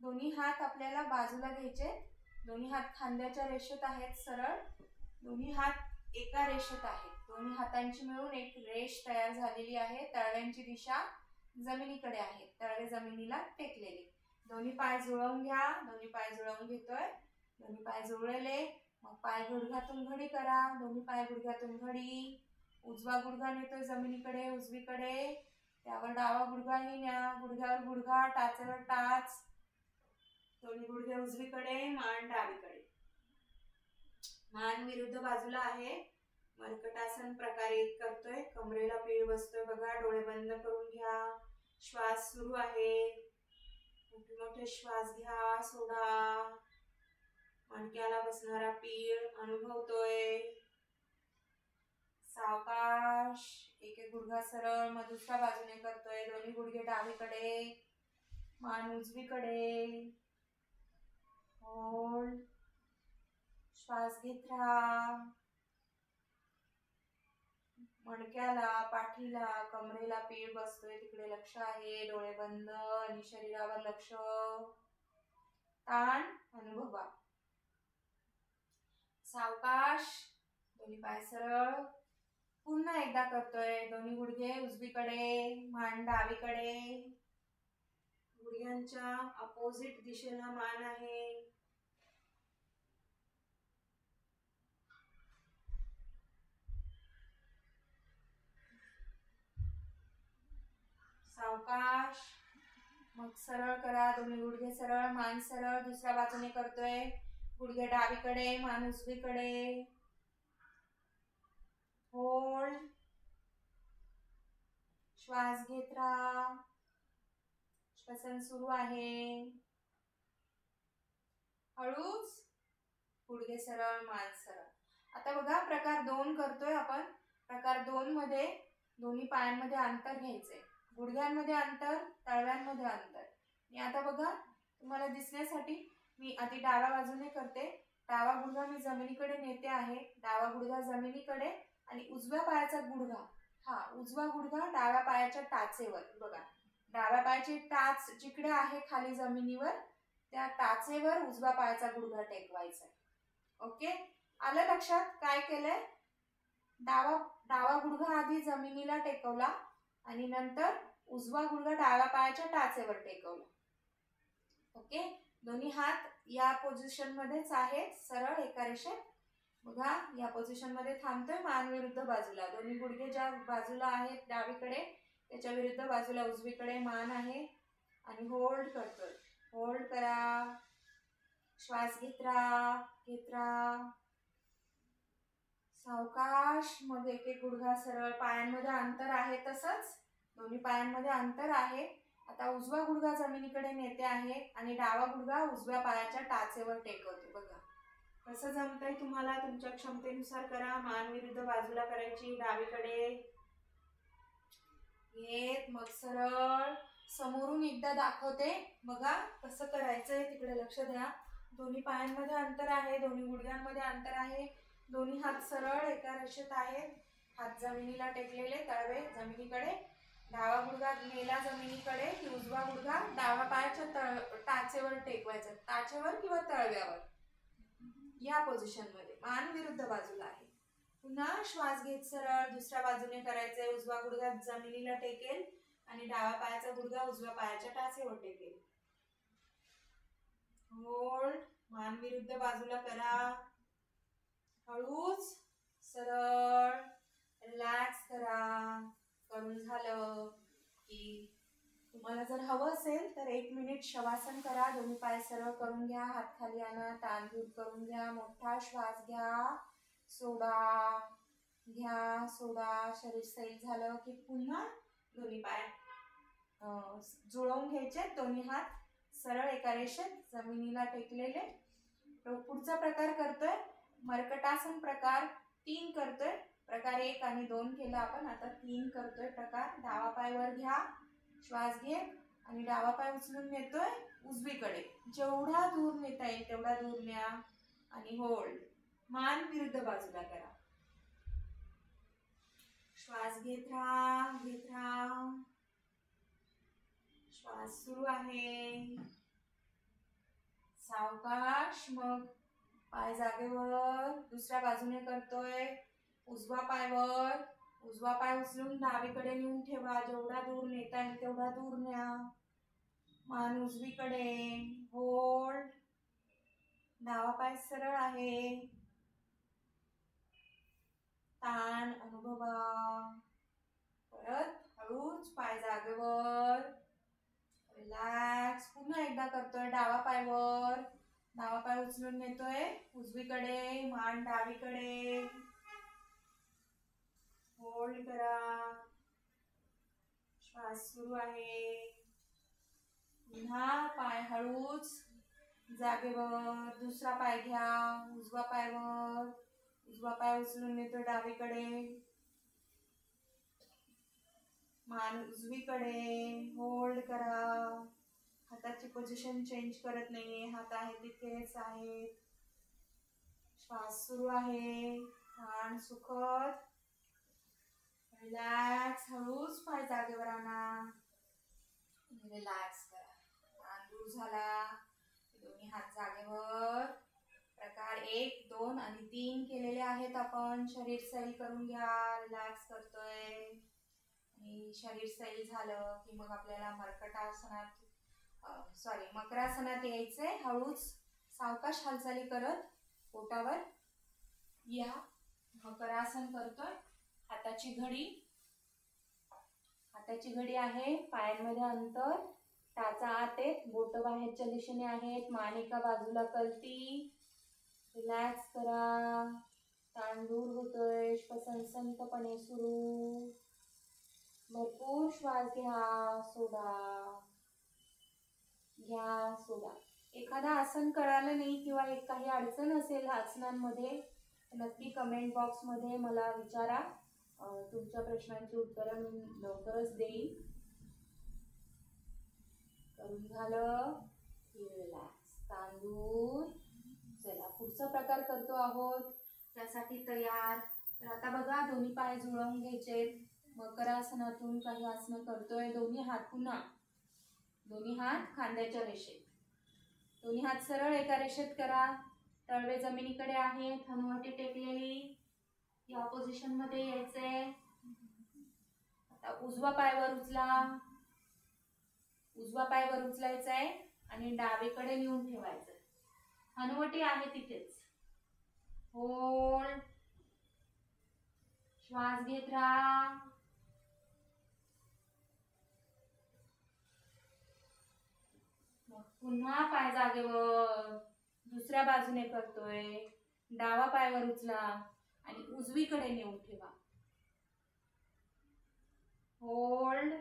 दोन्ही हात आपल्याला बाजूला घ्यायचे. दोन्ही हात खांद्याच्या रेषेत आहेत, सरळ. दोन्ही हात एका रेषेत आहेत. दोन्ही हातांची मिळून एक रेष तयार झालेली आहे. तळव्यांची दिशा जमिनीकडे आहे, तळवे जमिनीला टेकलेले. दोन्ही पाय जुळवून घ्या. दोन्ही पाय जुळवून घेतोय. दोन्ही पाय जुळले. मग पाय गुडघ्यातून घडी करा. दोन्ही पाय गुडघ्यातून घडी. उजवा गुडघा नेतोय जमिनीकडे, उजवीकडे. त्यावर डावा गुडघाही न्या. गुडघ्यावर गुडघा, टाचेवर टाच. दोन्ही गुडघे उजवीकडे, मान डावीकडे. मान विरुद्ध बाजूला आहे. मर्कटासन प्रकारे करतोय. कमरेला पीळ बसतोय बघा. डोळे बंद करून घ्या. श्वास सुरू आहे. मोठे मोठे श्वास घ्या, सोडा. मणक्याला बसणारा पीळ अनुभवतोय. सावकाश एक एक गुडघा सरळ, मग दुसऱ्या बाजूने करतोय. दोन्ही गुडघे डावीकडे, मान उजवीकडे. होल्ड. श्वास घेत राहा. मणक्याला, पाठीला, कमरेला पीळ बसतोय तिकडे लक्ष आहे. डोळे बंद आणि शरीरावर लक्ष. ताण अनुभवा. सावकाश. दोन्ही पाय सरळ. पुन्हा एकदा करतोय. दोन्ही गुडघे उजवीकडे, मान डावीकडे. गुडघ्यांच्या अपोजिट दिशेला मान आहे. सावकाश. मग सरळ करा. दोन्ही गुडघे सरळ, मान सरळ. दुसऱ्या बाजूने करतोय. गुडघे डावीकडे, मान उजवीकडे. होल्ड. श्वास घेत राहा. श्वसन सुरू आहे. हळूच. गुडघे सरळ, मान सरळ. आता बघा, प्रकार 2 करतोय आपण. प्रकार 2 मध्ये दोन्ही पायांमध्ये अंतर घ्यायचंय. गुडघ्यांमध्ये अंतर, तळव्यांमध्ये अंतर. आणि आता बघा, तुम्हाला दिसण्यासाठी मी आधी डाव्या बाजूने करते. डावा गुडघा मी जमिनीकडे नेते आहे. डावा गुडघा जमिनीकडे आणि उजव्या पायाचा गुडघा, उजवा गुडघा डाव्या पायाच्या टाचेवर. बघा, डाव्या पायाची टाच जिकडे आहे खाली जमिनीवर, त्या टाचेवर उजव्या पायाचा गुडघा टेकवायचा. ओके, आलं लक्षात? काय केलंय? डावा गुडघा आधी जमिनीला टेकवला आणि नंतर उजवा गुडघा डाव्या पायाच्या टाचेवर टेकवला. ओके, दोन्ही हात या पोझिशन मध्येच आहेत, सरळ एका रेषेत. बघा, या पोझिशन मध्ये थांबतोय. मान विरुद्ध बाजूला. दोन्ही गुडघे ज्या बाजूला आहेत डावीकडे, त्याच्या विरुद्ध बाजूला उजवीकडे मान आहे. आणि होल्ड करतोय. होल्ड करा. श्वास घेत राहा, घेत राहा. सावकाश. मग एक एक गुडघा सरळ. पायांमध्ये अंतर आहे तसंच, दोन्ही पायांमध्ये अंतर आहे. आता उजवा गुडघा जमिनीकडे नेते आहे आणि डावा गुडघा उजव्या पायाच्या टाचेवर टेकवते. बघा कसं जमतंय तुम्हाला, तुमच्या क्षमतेनुसार करा. मान विरुद्ध बाजूला करायची, डावीकडे घेत. मग सरळ समोरून एकदा दाखवते. बघा कसं करायचंय, तिकडे लक्ष द्या. दोन्ही पायांमध्ये अंतर आहे, दोन्ही गुडघ्यांमध्ये अंतर आहे. दोन्ही हात सरळ एका रेषेत आहेत. हात जमिनीला टेकलेले, तळवे जमिनीकडे. डावा गुडघा नेला जमिनीकडे की उजवा गुडघा डाव्या पायाच्या टाचेवर टेकवायचा. टाचेवर किंवा तळव्यावर, या पोझिशन मध्ये. मान विरुद्ध बाजूला आहे. पुन्हा श्वास घेत सरळ दुसऱ्या बाजूने करायचंय. उजवा गुडघा जमिनीला टेकेल आणि डावा पायाचा गुडघा उजव्या पायाच्या टाचेवर टेकेल. होल्ड. मान विरुद्ध बाजूला करा. हळूच सरळ रिलॅक्स करा. करून झालं की तुम्हाला जर हवं असेल तर 1 मिनिट शवासन करा. दोन्ही पाय सरळ करून घ्या. हात खाली आणा. ताण दूर करून घ्या. मोठा श्वास घ्या. सोडा. घ्या. सोडा. शरीर सैल झालं की पुन्हा दोन्ही पाय जुळवून घ्यायचे. दोन्ही हात सरळ एका रेषेत जमिनीला टेकलेले. पुढचा प्रकार करतोय मर्कटासन प्रकार. 3 करतोय. प्रकार 1 आणि 2 केला आपण. आता 3 करतोय प्रकार. डावा पाय वर घ्या. श्वास घेत आणि डावा पाय उचलून नेतोय उजवीकडे. जेवढा दूर नेता येईल तेवढा दूर न्या आणि होल्ड. मान विरुद्ध बाजूला करा. श्वास घेत राहा. घेत राहा. श्वास सुरू आहे. सावकाश. मग पाय जागेवर. दुसऱ्या बाजूने करतोय. उजवा पाय वर. उजवा पाय उचलून डावीकडे नेऊन ठेवा. जेवढा दूर नेता येईल तेवढा दूर न्या. मान उजवीकडे. होल्ड. डावा पाय सरळ आहे. ताण अनुभवा. परत हळूच पाय जागेवर. रिलॅक्स. पुन्हा एकदा करतोय. डावा पाय वर. डावा पाय उचलून नेतोय उजवीकडे. मान डावीकडे. होल्ड करा. श्वास सुरू आहे. पुन्हा पाय हळूच जागेवर. दुसरा पाय घ्या. उजवा पाय वर. उजवा पाय उचलून नेतोय डावीकडे. मान उजवीकडे. होल्ड करा. हाताची पोझिशन चेंज करत नाहीये. हात आहे तिथेच आहेत. श्वास सुरू आहे. ताण सुखद. रिलॅक्स. हळूच पाय जागेवर आणा. रिलॅक्स करा. ताण दूर झाला. दोन्ही हात जागेवर. प्रकार 1, 2 आणि 3 केलेले आहेत आपण. शरीर सैल करून घ्या. रिलॅक्स करतोय आणि शरीर सैल झालं की मग आपल्याला मकरासनात यायचंय. हळूच सावकाश हालचाली करत पोटावर या. मकरासन करतोय. हाताची घडी. हाताची घडी आहे. पायांमध्ये अंतर. टाचा आत आहेत. बोट बाहेरच्या दिशेने आहेत. मान एका बाजूला कलती. रिलॅक्स करा. ताण दूर होतोय. श्वसन संतपणे सुरू. भरपूर श्वास घ्या. सोडा. घ्या. सोडा. एखादा आसन कळालं नाही किंवा काही अडचण असेल आसनांमध्ये नक्की कमेंट बॉक्स मध्ये मला विचारा. तुमच्या प्रश्नांची उत्तरं मी लवकरच देईन. करून झालं की रिलॅक्स. ताण दूर. चला पुढचा प्रकार करतो आहोत. त्यासाठी तयार. तर आता बघा दोन्ही पाय जुळवून घ्यायचे. मकरासनातून काही आसनं करतोय. दोन्ही हात पुन्हा. दोन्ही हात खांद्याच्या रेषेत. दोन्ही हात सरळ एका रेषेत करा. तळवे जमिनीकडे आहेत. हनुवटी टेकलेली. या पोझिशन मध्ये यायचंय. आता उजवा पाय वर उचला. उजवा पाय वर उचलायचा आहे आणि डावीकडे नेऊन ठेवायचं. हनुवटी आहे तिथेच. होल्ड. श्वास घेत राहा. पुन्हा पाय जागेवर. दुसऱ्या बाजूने करतोय. डावा पाय वर उचला आणि उजवीकडे नेऊन ठेवा. होल्ड.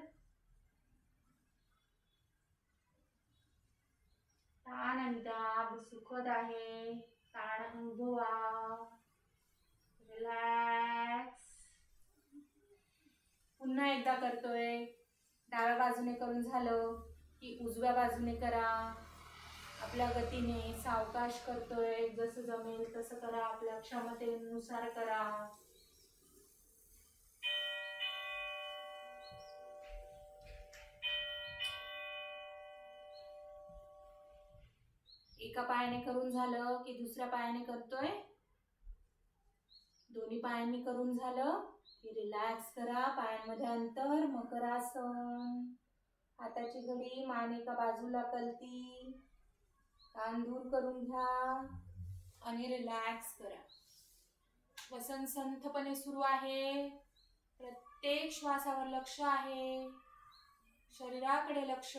ताण आणि दाब सुखद आहे. ताण अनुभवा. रिलॅक्स. पुन्हा एकदा करतोय. डाव्या बाजूने करून झालं की उजव्या बाजूने करा. आपल्या गतीने सावकाश करतोय. जसं जमेल तसं करा. आपल्या क्षमतेनुसार करा. एका पायाने करून झालं की दुसऱ्या पायाने करतोय. दोन्ही पायांनी करून झालं की रिलॅक्स करा. पायांमध्ये अंतर, मकरासन. हाताची घडी मान एका बाजूला कलती. कान दूर करून घ्या आणि रिलॅक्स करा. श्वसन संथपणे सुरू आहे. प्रत्येक श्वासावर लक्ष आहे. शरीराकडे लक्ष.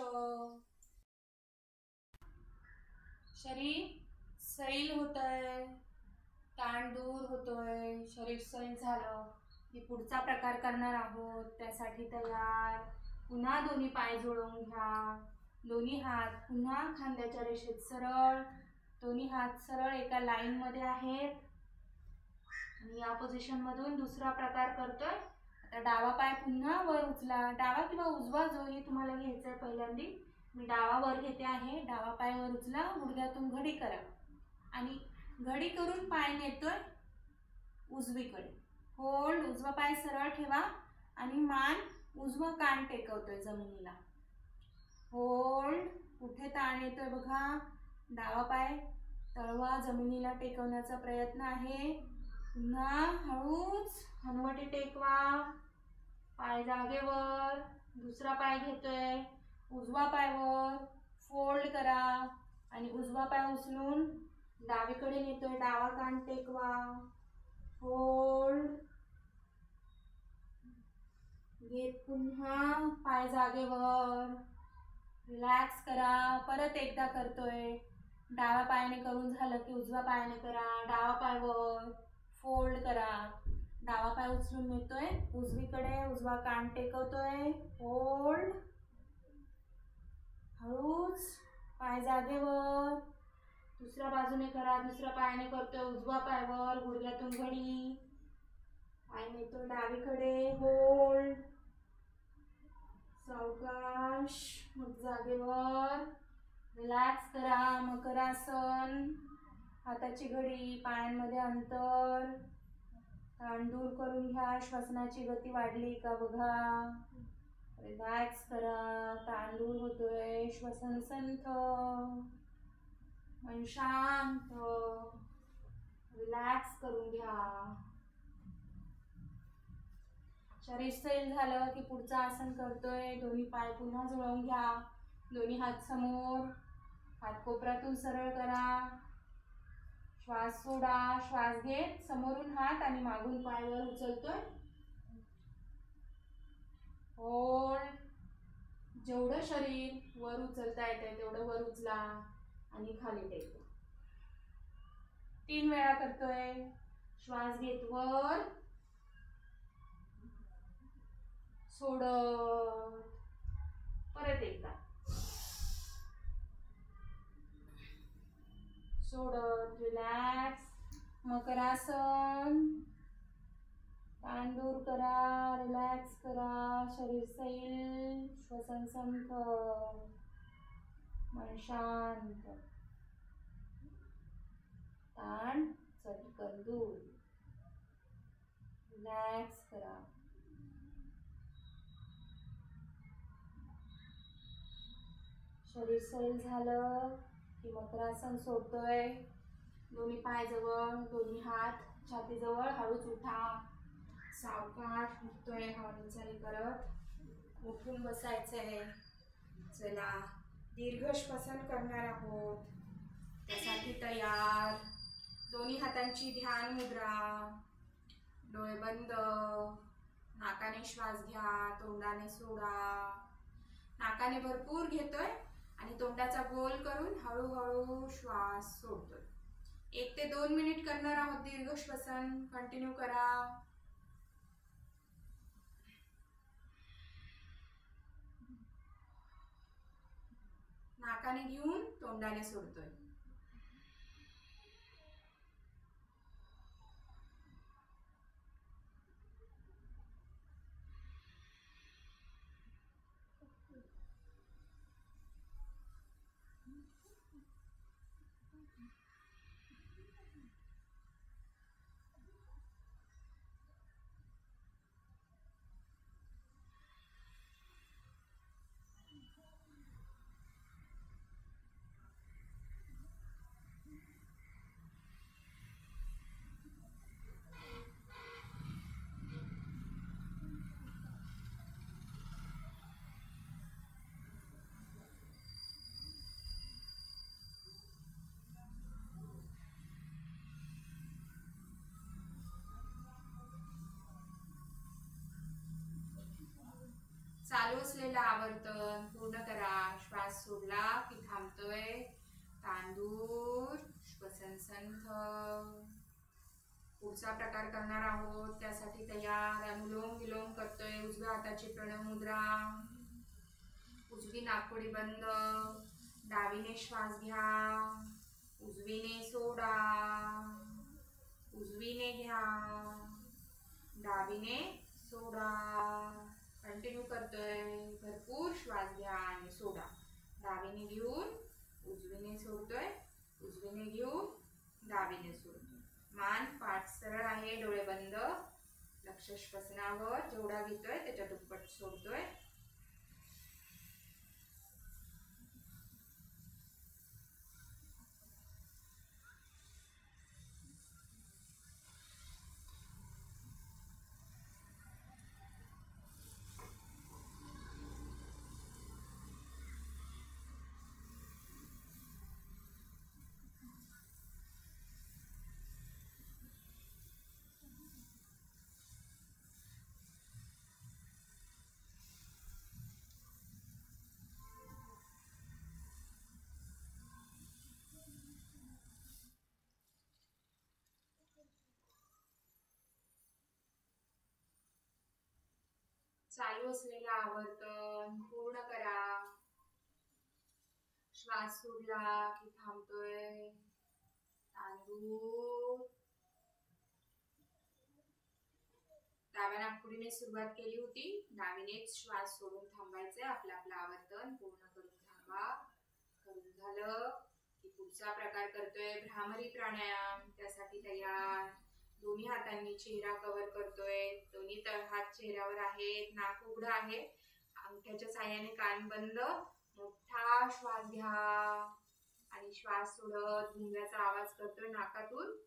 शरीर सैल होतंय, ताण दूर होतोय. शरीर सैल झालं की पुढचा प्रकार करणार आहोत. त्यासाठी तयार. पुन्हा दोन्ही पाय जुळवून घ्या. दोन्ही हात पुन्हा खांद्याच्या रेषेत सरळ. दोन्ही हात सरळ एका लाईन मध्ये आहेत. आणि या पोझिशन मधून दुसरा प्रकार करतोय. आता डावा पाय पुन्हा वर उचला. डावा किंवा उजवा जोही तुम्हाला घ्यायचा आहे. पहिल्यांदा मी डावा वर घेते आहे. डावा पाय वर उचला. गुडघ्यातून घडी करा आणि घडी करून पाय नेतोय उजवीकडे. होल्ड. उजवा पाय सरळ ठेवा आणि मान उजवा कान टेकवतोय जमिनीला. होल्ड. कुठे ताण येतोय बघा. डावा पाय तळवा जमिनीला टेकवण्याचा प्रयत्न आहे. पुन्हा हळूच हनुवटी टेकवा. पाय जागेवर. दुसरा पाय घेतोय. उजवा पाय वर. फोल्ड करा आणि उजवा पाय उचलून डावीकडे नेतोय. डावा कान टेकवा. होल्ड. घेत पुन्हा पाय जागेवर. रिलॅक्स करा. परत एकदा करतोय. डाव्या पायाने करून झालं की उजव्या पायाने करा. डावा पाय वर. फोल्ड करा. डावा पाय उचलून नेतोय उजवीकडे. उजवा कान टेकवतोय. होल्ड. हळूच पाय जागेवर. दुसऱ्या बाजूने करा. दुसऱ्या पायाने करतोय. उजवा पाय वर. गुडघ्यातून घडी. पाय नेतोय डावीकडे. होल्ड. सावकाश. मग जागेवर. रिलॅक्स करा. मकरासन. हाताची घडी. पायांमध्ये अंतर. ताण दूर करून घ्या. श्वसनाची गती वाढली का बघा. रिलॅक्स करा. ताण दूर होतोय. श्वसन संथ. मन शांत. रिलॅक्स करून घ्या. शरीर सैल झालं की पुढचं आसन करतोय. दोन्ही पाय पुन्हा जुळवून घ्या. दोन्ही हात समोर. हात कोपऱ्यातून सरळ करा. श्वास सोडा. श्वास घेत समोरून हात आणि मागून पाय वर उचलतोय. होल्ड. जेवढं शरीर वर उचलता येतंय तेवढं वर उचला आणि खाली टेकवा. 3 वेळा करतोय. श्वास घेत वर. सोडत. परत एकदा. सोडत. रिलॅक्स. मकरासन. ताण दूर करा. रिलॅक्स करा. शरीर सैल. श्वसन संथ. मन शांत. ताण चटकन दूर. रिलॅक्स करा. शरीर सैल झालं की मकरासन सोडतोय. दोन्ही पाय जवळ. दोन्ही हात छातीजवळ. हळूच उठा. सावकाश उठतोय. हालचाली करत उठून बसायचंय. चला दीर्घ श्वसन करणार आहोत. त्यासाठी तयार. दोन्ही हातांची ध्यान मुद्रा. डोळे बंद. नाकाने श्वास घ्या. तोंडाने सोडा. नाकाने भरपूर घेतोय आणि तोंडाचा गोल करून हळूहळू श्वास सोडतोय. 1 ते 2 मिनिट करणार आहोत दीर्घ श्वसन. कंटिन्यू करा. नाकाने घेऊन तोंडाने सोडतोय. असलेलं आवर्तन पूर्ण करा. श्वास सोडला की थांबतोय. तांदूळ श्वसन संथ. पुढचा प्रकार करणार आहोत, त्यासाठी तयार. अनुलोम विलोम करतोय. उजव्या हाताची प्रणव मुद्रा. उजवी नाकपुडी बंद. डावीने श्वास घ्या. उजवीने सोडा. उजवीने घ्या. डावीने सोडा. कंटिन्यू करतोय. भरपूर श्वास घ्या आणि सोडा. डावीने घेऊन उजवीने सोडतोय. उजवीने घेऊन डावीने सोडतोय. मान पाठ सरळ आहे. डोळे बंद. लक्ष श्वसनावर. जेवढा घेतोय त्याच्या दुप्पट सोडतोय. चालू असलेलं आवर्तन पूर्ण करा. श्वास सोडला की थांबतोय. तांदूळ. डाव्या नाकपुडीने सुरुवात केली होती. डावीनेच श्वास सोडून थांबायचंय. आपलं आवर्तन पूर्ण करून थांबा. करून झालं की पुढचा प्रकार करतोय भ्रामरी प्राणायाम. त्यासाठी तयार. दोन्ही हातांनी चेहरा कव्हर करतोय. दोन्ही हात चेहऱ्यावर आहेत. नाक उघडं आहे. अंगठ्याच्या साहाय्याने कान बंद. मोठा श्वास घ्या आणि श्वास सोडत गुंग्याचा आवाज करतोय नाकातून.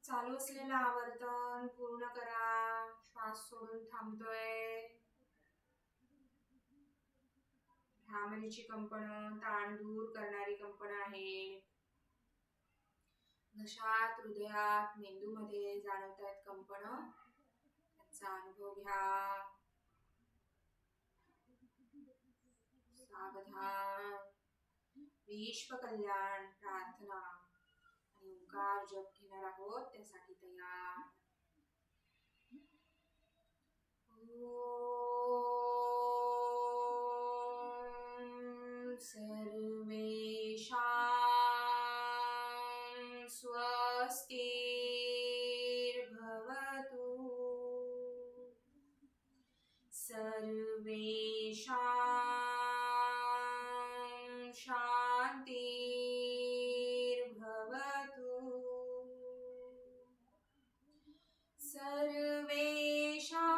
चालू असलेलं आवर्तन पूर्ण करा. श्वास सोडून थांबतोय. भ्रामरीची कंपनं ताण दूर करणारी कंपनं आहे. नशात, हृदयात, मेंदूमध्ये जाणवतात कंपनं. त्यांचा अनुभव घ्या. सावधान. विश्व कल्याण प्रार्थना आणि ओंकार जप घेणार आहोत. त्यासाठी तयार. सर्वेषां स्वस्तिर्भवतु. सर्वेषां शान्तिर्भवतु. सर्वेषां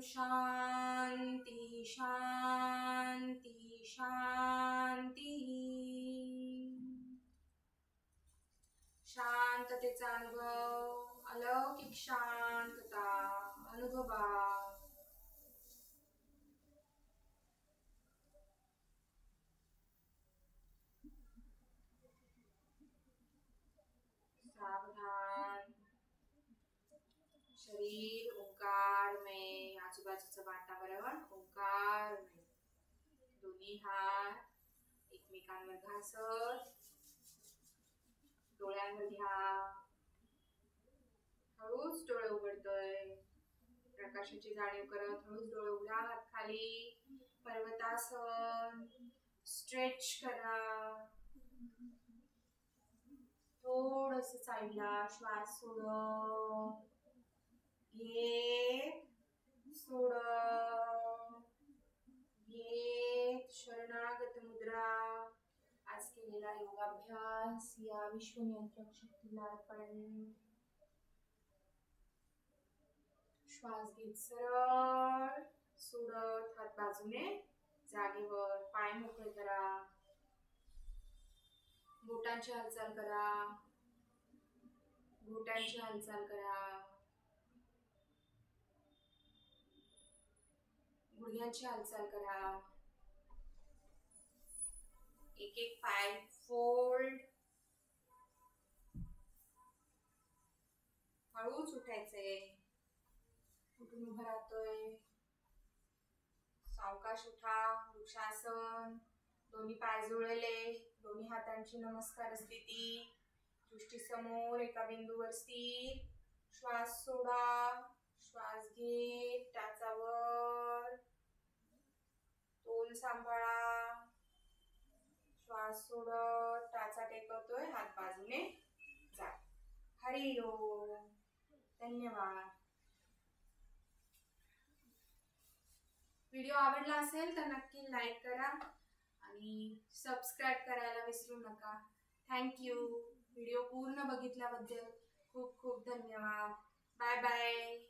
शांती शांती शांती. शांततेचा अनुभव, अलौकिक शांतता अनुभवा. सावधान. शरीर ओंकार में, आजूबाजूचं वातावरण ओंकार में. दोन्ही हात एकमेकांवर घासत डोळ्यांवर घ्या. हळूच डोळे उघडतोय. प्रकाशाची जाणीव करत हळूच डोळे उघडा. हात खाली. पर्वतासन. स्ट्रेच करा. थोडस साईडला. श्वास सोड. घे. सोड. घे. शरणागत मुद्रा. आज केलेला योगाभ्यास या विश्वनियंत्रक शक्तीला अर्पण. श्वास घेत सरळ सोडत हात बाजूने जागेवर. पाय मोकळे करा. बोटांची हालचाल करा. घोट्यांची हालचाल करा. गुडघ्यांची हालचाल करा. एक एक पाय फोल्ड. हळूच उठायचंय. उठून उभं राहतोय. सावकाश उठा. वृक्षासन. दोन्ही पाय जुळले. दोन्ही हातांची नमस्कार स्थिती. दृष्टी समोर एका बिंदूवर स्थिर. श्वास सोडा. श्वास घे. टाचावर. तोल सांभाळा. श्वास सोडत टाचा टेकवतोय. हात बाजूने जा. हरि ओम. धन्यवाद. व्हिडिओ आवडला असेल तर नक्की लाईक करा आणि सबस्क्राईब करायला विसरू नका. थँक्यू. व्हिडिओ पूर्ण बघितल्याबद्दल खूप खूप धन्यवाद. Bye bye.